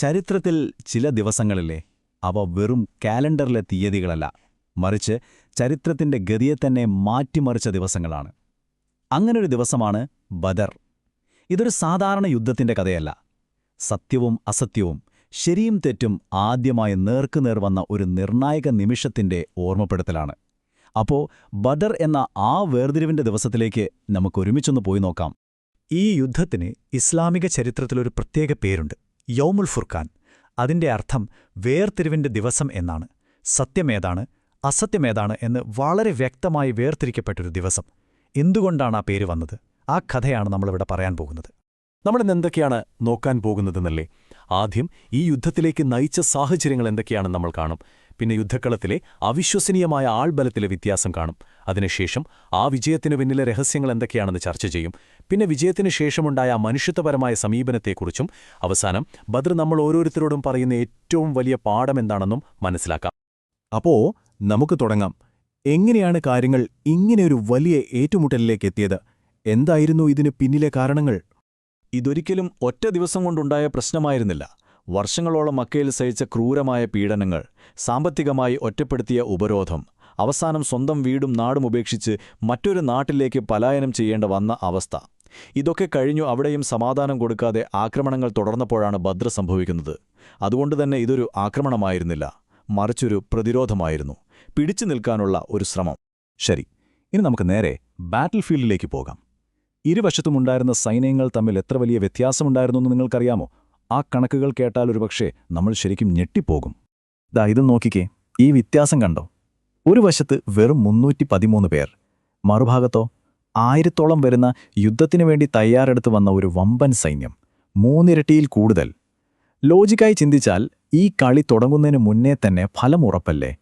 ചരിത്രത്തിൽ ചില ദിവസങ്ങളിലെ അവ വെറും കാലണ്ടറിലെ തീയതികളല്ല, മറിച്ച് ചരിത്രത്തിന്റെ ഗതിയെ തന്നെ മാറ്റിമറിച്ച ദിവസങ്ങളാണ്. അങ്ങനൊരു ദിവസമാണ് ബദർ. ഇതൊരു സാധാരണ യുദ്ധത്തിന്റെ കഥയല്ല. സത്യവും അസത്യവും, ശരിയും തെറ്റും ആദ്യമായി നേർക്കുനേർ വന്ന ഒരു നിർണായക നിമിഷത്തിന്റെ ഓർമ്മപ്പെടുത്തലാണ്. അപ്പോ ബദർ എന്ന ആ വേർതിരിവിന്റെ ദിവസത്തിലേക്ക് നമുക്കൊരുമിച്ചൊന്ന് പോയി നോക്കാം. ഈ യുദ്ധത്തിന് ഇസ്ലാമിക ചരിത്രത്തിലൊരു പ്രത്യേക പേരുണ്ട്, യൗമുൽ ഫുർഖാൻ. അതിന്റെ അർത്ഥം വേർതിരിവിന്റെ ദിവസം എന്നാണ്. സത്യമേതാണ്, അസത്യമേതാണ് എന്ന് വളരെ വ്യക്തമായി വേർതിരിക്കപ്പെട്ടൊരു ദിവസം. എന്തുകൊണ്ടാണ് ആ പേര് വന്നത്? ആ കഥയാണ് നമ്മളിവിടെ പറയാൻ പോകുന്നത്. നമ്മളിന്ന് എന്തൊക്കെയാണ് നോക്കാൻ പോകുന്നതെന്നല്ലേ? ആദ്യം ഈ യുദ്ധത്തിലേക്ക് നയിച്ച സാഹചര്യങ്ങൾ എന്തൊക്കെയാണെന്ന് നമ്മൾ കാണും. പിന്നെ യുദ്ധക്കളത്തിലെ അവിശ്വസനീയമായ ആൾബലത്തിലെ വ്യത്യാസം കാണും. അതിനുശേഷം ആ വിജയത്തിനു പിന്നിലെ രഹസ്യങ്ങൾ എന്തൊക്കെയാണെന്ന് ചർച്ച ചെയ്യും. പിന്നെ വിജയത്തിനു ശേഷമുണ്ടായ മനുഷ്യത്വപരമായ സമീപനത്തെക്കുറിച്ചും അവസാനം ബദർ നമ്മൾ ഓരോരുത്തരോടും പറയുന്ന ഏറ്റവും വലിയ പാഠമെന്താണെന്നും മനസ്സിലാക്കാം. അപ്പോ നമുക്ക് തുടങ്ങാം. എങ്ങനെയാണ് കാര്യങ്ങൾ ഇങ്ങനെയൊരു വലിയ ഏറ്റുമുട്ടലിലേക്ക് എത്തിയത്? എന്തായിരുന്നു ഇതിന് പിന്നിലെ കാരണങ്ങൾ? ഇതൊരിക്കലും ഒറ്റ ദിവസം കൊണ്ടുണ്ടായ പ്രശ്നമായിരുന്നില്ല. വർഷങ്ങളോളം മക്കയിൽ സഹിച്ച ക്രൂരമായ പീഡനങ്ങൾ, സാമ്പത്തികമായി ഒറ്റപ്പെടുത്തിയ ഉപരോധം, അവസാനം സ്വന്തം വീടും നാടും ഉപേക്ഷിച്ച് മറ്റൊരു നാട്ടിലേക്ക് പലായനം ചെയ്യേണ്ട വന്ന അവസ്ഥ. ഇതൊക്കെ കഴിഞ്ഞു അവിടെയും സമാധാനം കൊടുക്കാതെ ആക്രമണങ്ങൾ തുടർന്നപ്പോഴാണ് ബദ്ർ സംഭവിക്കുന്നത്. അതുകൊണ്ടുതന്നെ ഇതൊരു ആക്രമണമായിരുന്നില്ല, മറിച്ചൊരു പ്രതിരോധമായിരുന്നു, പിടിച്ചു നിൽക്കാനുള്ള ഒരു ശ്രമം. ശരി, ഇനി നമുക്ക് നേരെ ബാറ്റിൽ ഫീൽഡിലേക്ക് പോകാം. ഇരുവശത്തുമുണ്ടായിരുന്ന സൈന്യങ്ങൾ തമ്മിൽ എത്ര വലിയ വ്യത്യാസമുണ്ടായിരുന്നെന്ന് നിങ്ങൾക്കറിയാമോ? ആ കണക്കുകൾ കേട്ടാൽ ഒരുപക്ഷെ നമ്മൾ ശരിക്കും ഞെട്ടിപ്പോകും. ഇത് നോക്കിക്കേ, ഈ വ്യത്യാസം കണ്ടോ? ഒരു വശത്ത് വെറും 313 പേർ, മറുഭാഗത്തോ 1000-ഓളം വരുന്ന യുദ്ധത്തിനു വേണ്ടി തയ്യാറെടുത്ത് വന്ന ഒരു വമ്പൻ സൈന്യം, 3 ഇരട്ടിയിൽ കൂടുതൽ. ലോജിക്കായി ചിന്തിച്ചാൽ ഈ കളി തുടങ്ങുന്നതിന് മുന്നേ തന്നെ ഫലം ഉറപ്പല്ലേ?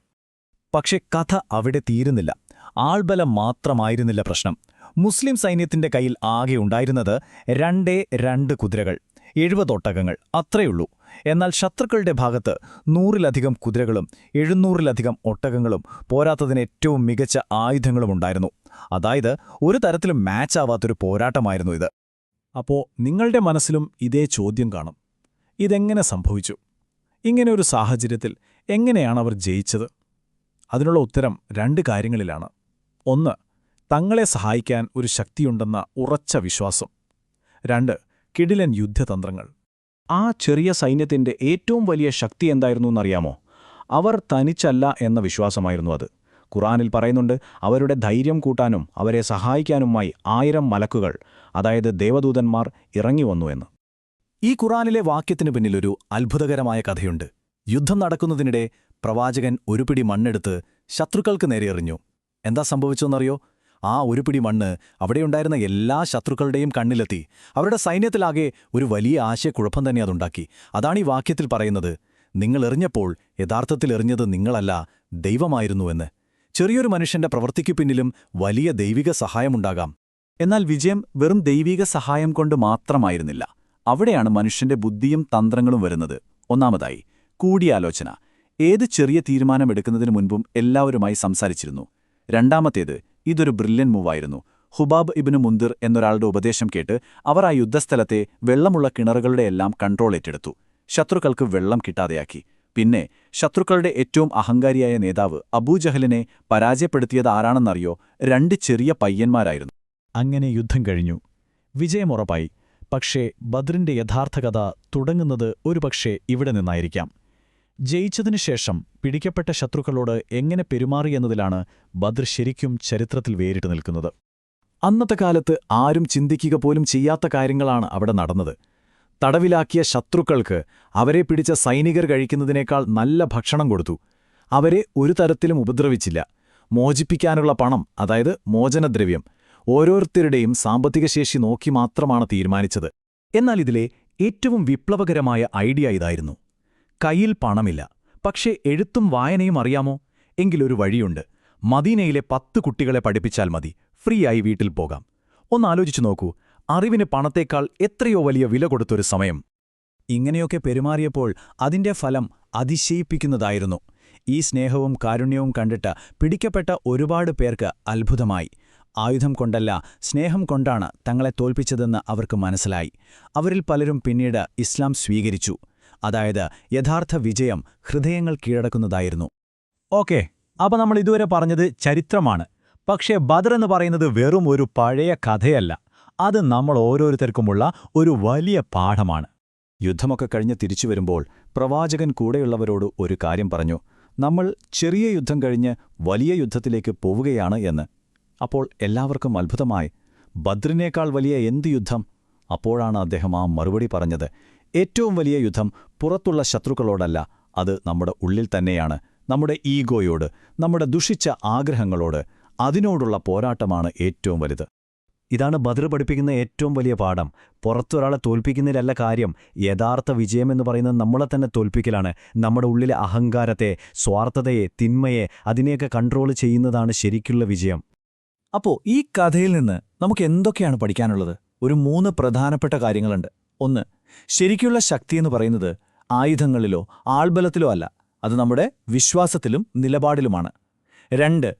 പക്ഷെ കഥ അവിടെ തീരുന്നില്ല. ആൾബലം മാത്രമായിരുന്നില്ല പ്രശ്നം. മുസ്ലിം സൈന്യത്തിന്റെ കയ്യിൽ ആകെ ഉണ്ടായിരുന്നത് 2 കുതിരകൾ, 70 ഒട്ടകങ്ങൾ, അത്രയുള്ളൂ. എന്നാൽ ശത്രുക്കളുടെ ഭാഗത്ത് 100-ലധികം കുതിരകളും 700-ലധികം ഒട്ടകങ്ങളും പോരാത്തതിന് ഏറ്റവും മികച്ച ആയുധങ്ങളുമുണ്ടായിരുന്നു. അതായത് ഒരു തരത്തിലും മാച്ചാവാത്തൊരു പോരാട്ടമായിരുന്നു ഇത്. അപ്പോ നിങ്ങളുടെ മനസ്സിലും ഇതേ ചോദ്യം കാണും. ഇതെങ്ങനെ സംഭവിച്ചു? ഇങ്ങനെ ഒരു സാഹചര്യത്തിൽ എങ്ങനെയാണവർ ജയിച്ചത്? അതിനുള്ള ഉത്തരം 2 കാര്യങ്ങളിലാണ്. ഒന്ന്, തങ്ങളെ സഹായിക്കാൻ ഒരു ശക്തിയുണ്ടെന്ന ഉറച്ച വിശ്വാസം. 2, കിടിലൻ യുദ്ധതന്ത്രങ്ങൾ. ആ ചെറിയ സൈന്യത്തിന്റെ ഏറ്റവും വലിയ ശക്തി എന്തായിരുന്നു എന്നറിയാമോ? അവർ തനിച്ചല്ല എന്ന വിശ്വാസമായിരുന്നു അത്. ഖുർആനിൽ പറയുന്നുണ്ട്, അവരുടെ ധൈര്യം കൂട്ടാനും അവരെ സഹായിക്കാനുമായി 1000 മലക്കുകൾ, അതായത് ദേവദൂതന്മാർ ഇറങ്ങിവന്നു എന്ന്. ഈ ഖുർആനിലെ വാക്യത്തിനു പിന്നിലൊരു അത്ഭുതകരമായ കഥയുണ്ട്. യുദ്ധം നടക്കുന്നതിനിടെ പ്രവാചകൻ ഒരു പിടി മണ്ണെടുത്ത് ശത്രുക്കൾക്ക് നേരെ എറിഞ്ഞു. എന്താ സംഭവിച്ചെന്നറിയോ? ആ ഒരു പിടി മണ്ണ് അവിടെയുണ്ടായിരുന്ന എല്ലാ ശത്രുക്കളുടെയും കണ്ണിലെത്തി. അവരുടെ സൈന്യത്തിലാകെ ഒരു വലിയ ആശയക്കുഴപ്പം തന്നെ അതുണ്ടാക്കി. അതാണ് ഈ വാക്യത്തിൽ പറയുന്നത്, നിങ്ങൾ എറിഞ്ഞപ്പോൾ യഥാർത്ഥത്തിൽ എറിഞ്ഞത് നിങ്ങളല്ല, ദൈവമായിരുന്നുവെന്ന്. ചെറിയൊരു മനുഷ്യന്റെ പ്രവൃത്തിക്കു പിന്നിലും വലിയ ദൈവിക സഹായമുണ്ടാകാം. എന്നാൽ വിജയം വെറും ദൈവിക സഹായം കൊണ്ട് മാത്രമായിരുന്നില്ല. അവിടെയാണ് മനുഷ്യന്റെ ബുദ്ധിയും തന്ത്രങ്ങളും വരുന്നത്. ഒന്നാമതായി, കൂടിയാലോചന. ഏത് ചെറിയ തീരുമാനമെടുക്കുന്നതിനു മുൻപും എല്ലാവരുമായി സംസാരിച്ചിരുന്നു. രണ്ടാമത്തേത്, ഇതൊരു ബ്രില്യൻ മൂവായിരുന്നു. ഹുബാബ് ഇബ്നു മുന്ദിർ എന്നൊരാളുടെ ഉപദേശം കേട്ട് അവർ ആ യുദ്ധസ്ഥലത്തെ വെള്ളമുള്ള കിണറുകളുടെയെല്ലാം കൺട്രോൾ ഏറ്റെടുത്തു. ശത്രുക്കൾക്ക് വെള്ളം കിട്ടാതെയാക്കി. പിന്നെ ശത്രുക്കളുടെ ഏറ്റവും അഹങ്കാരിയായ നേതാവ് അബൂജഹലിനെ പരാജയപ്പെടുത്തിയത് ആരാണെന്നറിയോ? 2 ചെറിയ പയ്യന്മാരായിരുന്നു. അങ്ങനെ യുദ്ധം കഴിഞ്ഞു, വിജയമുറപ്പായി. പക്ഷേ ബദ്റിന്റെ യഥാർത്ഥ കഥ തുടങ്ങുന്നത് ഒരുപക്ഷേ ഇവിടെ നിന്നായിരിക്കാം. ജയിച്ചതിനുശേഷം പിടിക്കപ്പെട്ട ശത്രുക്കളോട് എങ്ങനെ പെരുമാറിയെന്നതിലാണ് ബദ്ർ ശരിക്കും ചരിത്രത്തിൽ വേറിട്ട് നിൽക്കുന്നത്. അന്നത്തെ കാലത്ത് ആരും ചിന്തിക്കുക പോലും ചെയ്യാത്ത കാര്യങ്ങളാണ് അവിടെ നടന്നത്. തടവിലാക്കിയ ശത്രുക്കൾക്ക് അവരെ പിടിച്ച സൈനികർ കഴിക്കുന്നതിനേക്കാൾ നല്ല ഭക്ഷണം കൊടുത്തു. അവരെ ഒരു തരത്തിലും ഉപദ്രവിച്ചില്ല. മോചിപ്പിക്കാനുള്ള പണം, അതായത് മോചനദ്രവ്യം, ഓരോരുത്തരുടെയും സാമ്പത്തിക ശേഷി നോക്കി മാത്രമാണ് തീരുമാനിച്ചത്. എന്നാൽ ഇതിലെ ഏറ്റവും വിപ്ലവകരമായ ഐഡിയ ഇതായിരുന്നു. കയ്യിൽ പണമില്ല, പക്ഷേ എഴുത്തും വായനയും അറിയാമോ? എങ്കിലൊരു വഴിയുണ്ട്. മദീനയിലെ 10 കുട്ടികളെ പഠിപ്പിച്ചാൽ മതി, ഫ്രീ ആയി വീട്ടിൽ പോകാം. ഒന്നാലോചിച്ചു നോക്കൂ, അറിവിന് പണത്തേക്കാൾ എത്രയോ വലിയ വില കൊടുത്തൊരു സമയം. ഇങ്ങനെയൊക്കെ പെരുമാറിയപ്പോൾ അതിന്റെ ഫലം അതിശയിപ്പിക്കുന്നതായിരുന്നു. ഈ സ്നേഹവും കാരുണ്യവും കണ്ടിട്ട് പിടിക്കപ്പെട്ട ഒരുപാട് പേർക്ക് അത്ഭുതമായി. ആയുധം കൊണ്ടല്ല, സ്നേഹം കൊണ്ടാണ് തങ്ങളെ തോൽപ്പിച്ചതെന്ന് അവർക്ക് മനസ്സിലായി. അവരിൽ പലരും പിന്നീട് ഇസ്ലാം സ്വീകരിച്ചു. അതായത് യഥാർത്ഥ വിജയം ഹൃദയങ്ങൾ കീഴടക്കുന്നതായിരുന്നു. ഓക്കെ, അപ്പോൾ നമ്മൾ ഇതുവരെ പറഞ്ഞത് ചരിത്രമാണ്. പക്ഷേ ബദർ എന്ന് പറയുന്നത് വെറും ഒരു പഴയ കഥയല്ല. അത് നമ്മൾ ഓരോരുത്തർക്കുമുള്ള ഒരു വലിയ പാഠമാണ്. യുദ്ധമൊക്കെ കഴിഞ്ഞ് തിരിച്ചു വരുമ്പോൾ പ്രവാചകൻ കൂടെയുള്ളവരോട് ഒരു കാര്യം പറഞ്ഞു: നമ്മൾ ചെറിയ യുദ്ധം കഴിഞ്ഞ് വലിയ യുദ്ധത്തിലേക്ക് പോവുകയാണ് എന്ന്. അപ്പോൾ എല്ലാവർക്കും അത്ഭുതമായി. ബദ്രിനേക്കാൾ വലിയ എന്ത് യുദ്ധം? അപ്പോഴാണ് അദ്ദേഹം ആ മറുപടി പറഞ്ഞത്: ഏറ്റവും വലിയ യുദ്ധം പുറത്തുള്ള ശത്രുക്കളോടല്ല, അത് നമ്മുടെ ഉള്ളിൽ തന്നെയാണ്. നമ്മുടെ ഈഗോയോട്, നമ്മുടെ ദുഷിച്ച ആഗ്രഹങ്ങളോട്, അതിനോടുള്ള പോരാട്ടമാണ് ഏറ്റവും വലുത്. ഇതാണ് ബദർ പഠിപ്പിക്കുന്ന ഏറ്റവും വലിയ പാഠം. പുറത്തൊരാളെ തോൽപ്പിക്കുന്നതിലല്ല കാര്യം. യഥാർത്ഥ വിജയമെന്ന് പറയുന്നത് നമ്മളെ തന്നെ തോൽപ്പിക്കലാണ്. നമ്മുടെ ഉള്ളിലെ അഹങ്കാരത്തെ, സ്വാർത്ഥതയെ, തിന്മയെ, അതിനെയൊക്കെ കൺട്രോൾ ചെയ്യുന്നതാണ് ശരിക്കുള്ള വിജയം. അപ്പോൾ ഈ കഥയിൽ നിന്ന് നമുക്ക് എന്തൊക്കെയാണ് പഠിക്കാനുള്ളത്? ഒരു 3 പ്രധാനപ്പെട്ട കാര്യങ്ങളുണ്ട്. 1. ശരിക്കുള്ള ശക്തിയെന്ന് പറയുന്നത് ആയുധങ്ങളിലോ ആൾബലത്തിലോ അല്ല, അത് നമ്മുടെ വിശ്വാസത്തിലും നിലപാടിലുമാണ്. 2.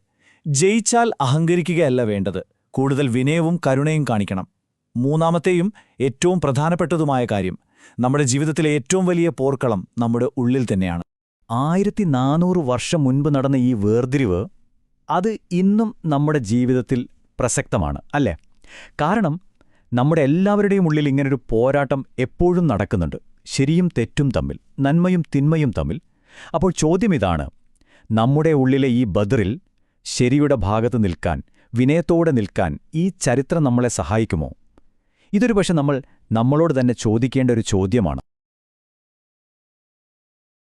ജയിച്ചാൽ അഹങ്കരിക്കുകയല്ല വേണ്ടത്, കൂടുതൽ വിനയവും കരുണയും കാണിക്കണം. 3ാമത്തെയും ഏറ്റവും പ്രധാനപ്പെട്ടതുമായ കാര്യം, നമ്മുടെ ജീവിതത്തിലെ ഏറ്റവും വലിയ പോർക്കളം നമ്മുടെ ഉള്ളിൽ തന്നെയാണ്. 1400 വർഷം മുൻപ് നടന്ന ഈ വേർതിരിവ് അത് ഇന്നും നമ്മുടെ ജീവിതത്തിൽ പ്രസക്തമാണ്, അല്ലേ? കാരണം നമ്മുടെ എല്ലാവരുടെയും ഉള്ളിൽ ഇങ്ങനൊരു പോരാട്ടം എപ്പോഴും നടക്കുന്നുണ്ട്, ശരിയും തെറ്റും തമ്മിൽ, നന്മയും തിന്മയും തമ്മിൽ. അപ്പോൾ ചോദ്യം ഇതാണ്: നമ്മുടെ ഉള്ളിലെ ഈ ബദറിൽ ശരിയുടെ ഭാഗത്ത് നിൽക്കാൻ, വിനയത്തോടെ നിൽക്കാൻ ഈ ചരിത്രം നമ്മളെ സഹായിക്കുമോ? ഇതൊരു പക്ഷെ നമ്മളോട് തന്നെ ചോദിക്കേണ്ട ഒരു ചോദ്യമാണ്.